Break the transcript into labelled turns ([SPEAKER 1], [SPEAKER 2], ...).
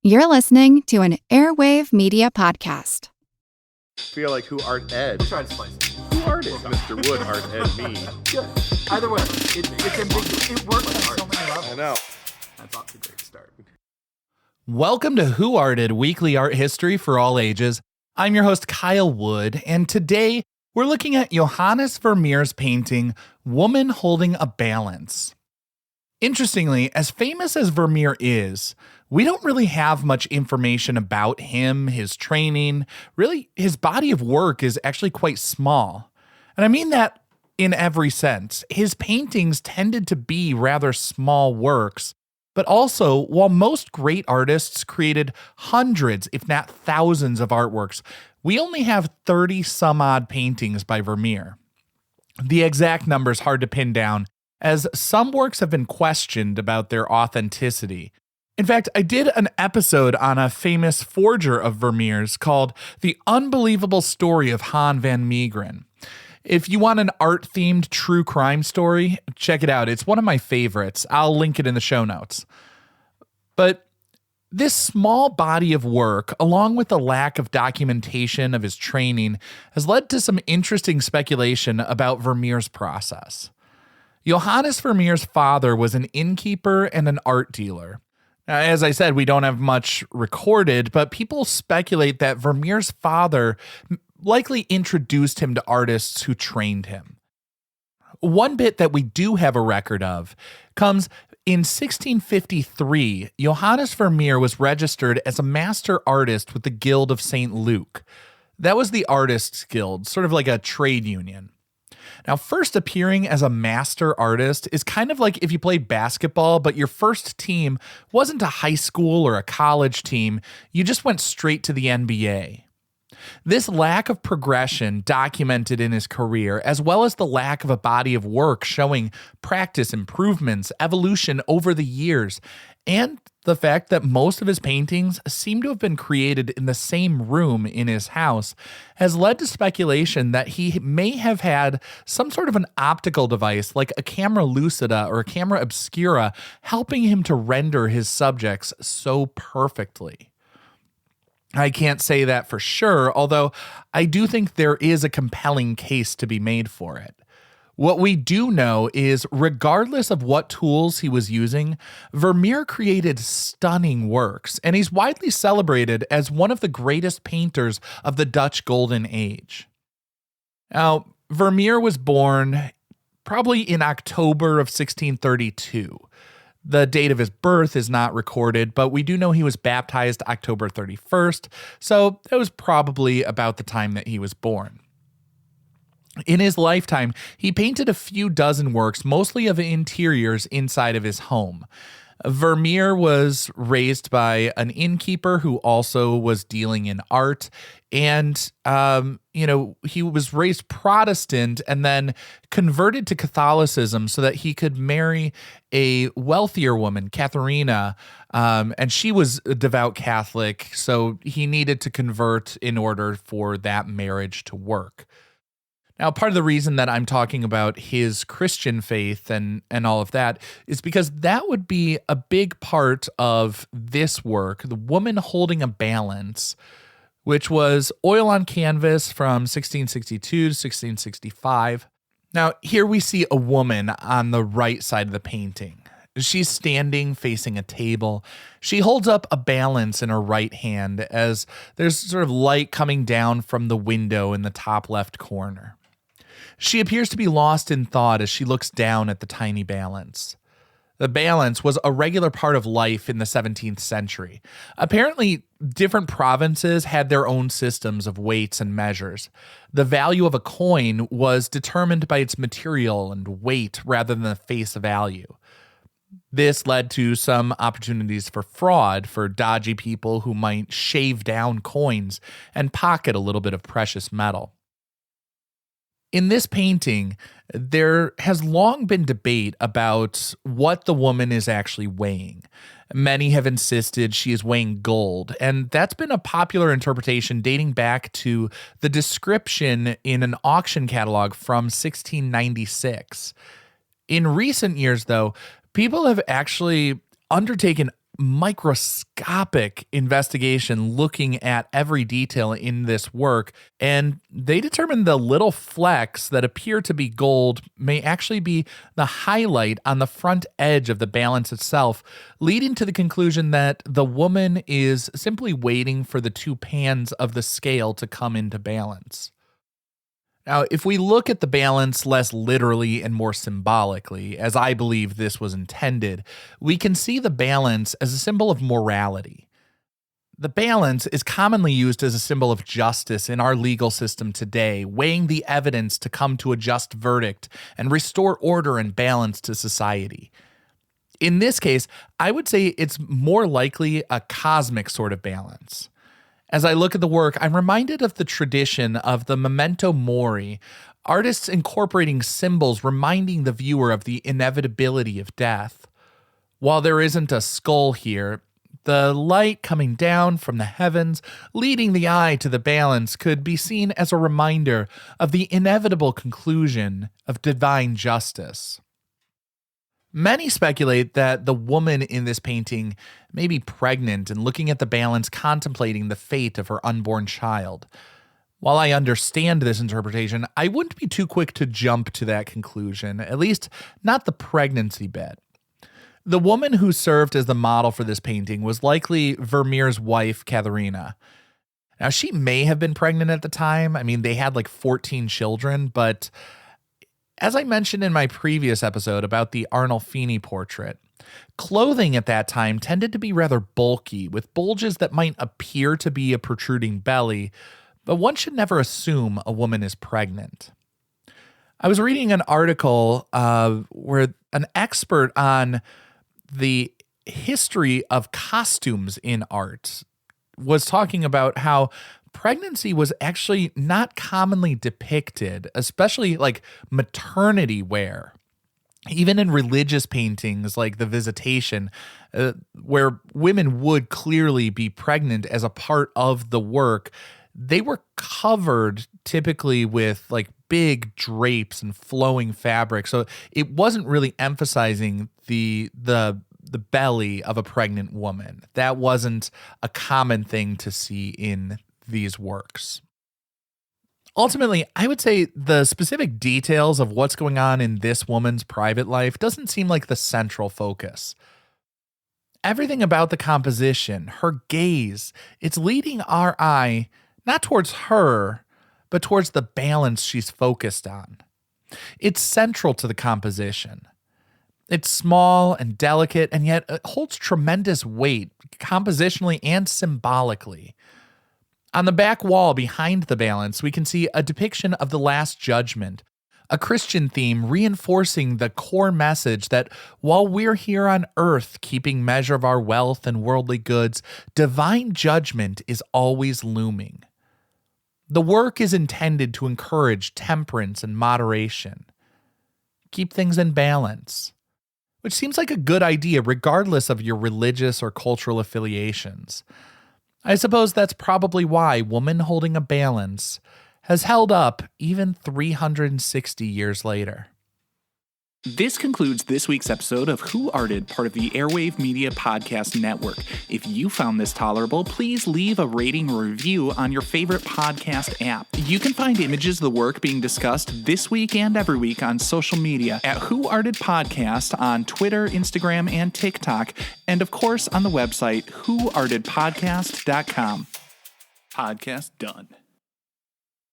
[SPEAKER 1] You're listening to an Airwave Media Podcast.
[SPEAKER 2] Feel like who art Ed?
[SPEAKER 3] Try to slice it.
[SPEAKER 2] Who art is Mr. Wood art Ed me?
[SPEAKER 3] Yeah. Either way, it's ambiguous. It works on so many levels.
[SPEAKER 2] I know.
[SPEAKER 3] That's off to a great start.
[SPEAKER 4] Welcome to Who Arted, weekly art history for all ages. I'm your host, Kyle Wood, and today we're looking at Johannes Vermeer's painting, Woman Holding a Balance. Interestingly, as famous as Vermeer is, we don't really have much information about him, his training. Really, his body of work is actually quite small. And I mean that in every sense. His paintings tended to be rather small works, but also, while most great artists created hundreds, if not thousands of artworks, we only have 30 some odd paintings by Vermeer. The exact number is hard to pin down, as some works have been questioned about their authenticity. In fact, I did an episode on a famous forger of Vermeer's called The Unbelievable Story of Han van Meegeren. If you want an art-themed true crime story, check it out. It's one of my favorites. I'll link it in the show notes. But this small body of work, along with the lack of documentation of his training, has led to some interesting speculation about Vermeer's process. Johannes Vermeer's father was an innkeeper and an art dealer. Now, as I said, we don't have much recorded, but people speculate that Vermeer's father likely introduced him to artists who trained him. One bit that we do have a record of comes in 1653. Johannes Vermeer was registered as a master artist with the Guild of St. Luke. That was the Artists' Guild, sort of like a trade union. Now, first appearing as a master artist is kind of like if you played basketball, but your first team wasn't a high school or a college team. You just went straight to the NBA. This lack of progression documented in his career, as well as the lack of a body of work showing practice improvements, evolution over the years, and the fact that most of his paintings seem to have been created in the same room in his house, has led to speculation that he may have had some sort of an optical device like a camera lucida or a camera obscura helping him to render his subjects so perfectly. I can't say that for sure, although I do think there is a compelling case to be made for it. What we do know is, regardless of what tools he was using, Vermeer created stunning works, and he's widely celebrated as one of the greatest painters of the Dutch Golden Age. Now, Vermeer was born probably in October of 1632. The date of his birth is not recorded, but we do know he was baptized October 31st, so that was probably about the time that he was born. In his lifetime, he painted a few dozen works, mostly of interiors inside of his home. Vermeer was raised by an innkeeper who also was dealing in art, and he was raised Protestant and then converted to Catholicism so that he could marry a wealthier woman, Katharina, and she was a devout Catholic, so he needed to convert in order for that marriage to work. Now, part of the reason that I'm talking about his Christian faith and all of that is because that would be a big part of this work, The Woman Holding a Balance, which was oil on canvas from 1662 to 1665. Now, here we see a woman on the right side of the painting. She's standing facing a table. She holds up a balance in her right hand as there's sort of light coming down from the window in the top left corner. She appears to be lost in thought as she looks down at the tiny balance. The balance was a regular part of life in the 17th century. Apparently, different provinces had their own systems of weights and measures. The value of a coin was determined by its material and weight rather than the face value. This led to some opportunities for fraud for dodgy people who might shave down coins and pocket a little bit of precious metal. In this painting, there has long been debate about what the woman is actually weighing. Many have insisted she is weighing gold, and that's been a popular interpretation dating back to the description in an auction catalog from 1696. In recent years, though, people have actually undertaken microscopic investigation looking at every detail in this work, and they determined the little flecks that appear to be gold may actually be the highlight on the front edge of the balance itself, leading to the conclusion that the woman is simply waiting for the two pans of the scale to come into balance. Now, if we look at the balance less literally and more symbolically, as I believe this was intended, we can see the balance as a symbol of morality. The balance is commonly used as a symbol of justice in our legal system today, weighing the evidence to come to a just verdict and restore order and balance to society. In this case, I would say it's more likely a cosmic sort of balance. As I look at the work, I'm reminded of the tradition of the memento mori, artists incorporating symbols reminding the viewer of the inevitability of death. While there isn't a skull here, the light coming down from the heavens, leading the eye to the balance, could be seen as a reminder of the inevitable conclusion of divine justice. Many speculate that the woman in this painting may be pregnant and looking at the balance, contemplating the fate of her unborn child. While I understand this interpretation, I wouldn't be too quick to jump to that conclusion, at least not the pregnancy bit. The woman who served as the model for this painting was likely Vermeer's wife, Katharina. Now, she may have been pregnant at the time. I mean, they had like 14 children, but as I mentioned in my previous episode about the Arnolfini portrait, clothing at that time tended to be rather bulky, with bulges that might appear to be a protruding belly, but one should never assume a woman is pregnant. I was reading an article where an expert on the history of costumes in art was talking about how pregnancy was actually not commonly depicted, especially like maternity wear. Even in religious paintings like The Visitation, where women would clearly be pregnant as a part of the work, they were covered typically with like big drapes and flowing fabric. So it wasn't really emphasizing the belly of a pregnant woman. That wasn't a common thing to see in these works. Ultimately, I would say the specific details of what's going on in this woman's private life doesn't seem like the central focus. Everything about the composition, her gaze, it's leading our eye not towards her, but towards the balance she's focused on. It's central to the composition. It's small and delicate, and yet it holds tremendous weight, compositionally and symbolically. On the back wall behind the balance, we can see a depiction of the Last Judgment, a Christian theme reinforcing the core message that while we're here on earth keeping measure of our wealth and worldly goods, divine judgment is always looming. The work is intended to encourage temperance and moderation. Keep things in balance, which seems like a good idea regardless of your religious or cultural affiliations. I suppose that's probably why Woman Holding a Balance has held up even 360 years later.
[SPEAKER 5] This concludes this week's episode of Who Arted, part of the Airwave Media Podcast Network. If you found this tolerable, please leave a rating or review on your favorite podcast app. You can find images of the work being discussed this week and every week on social media at Who Arted Podcast on Twitter, Instagram, and TikTok, and of course on the website whoartedpodcast.com. Podcast done.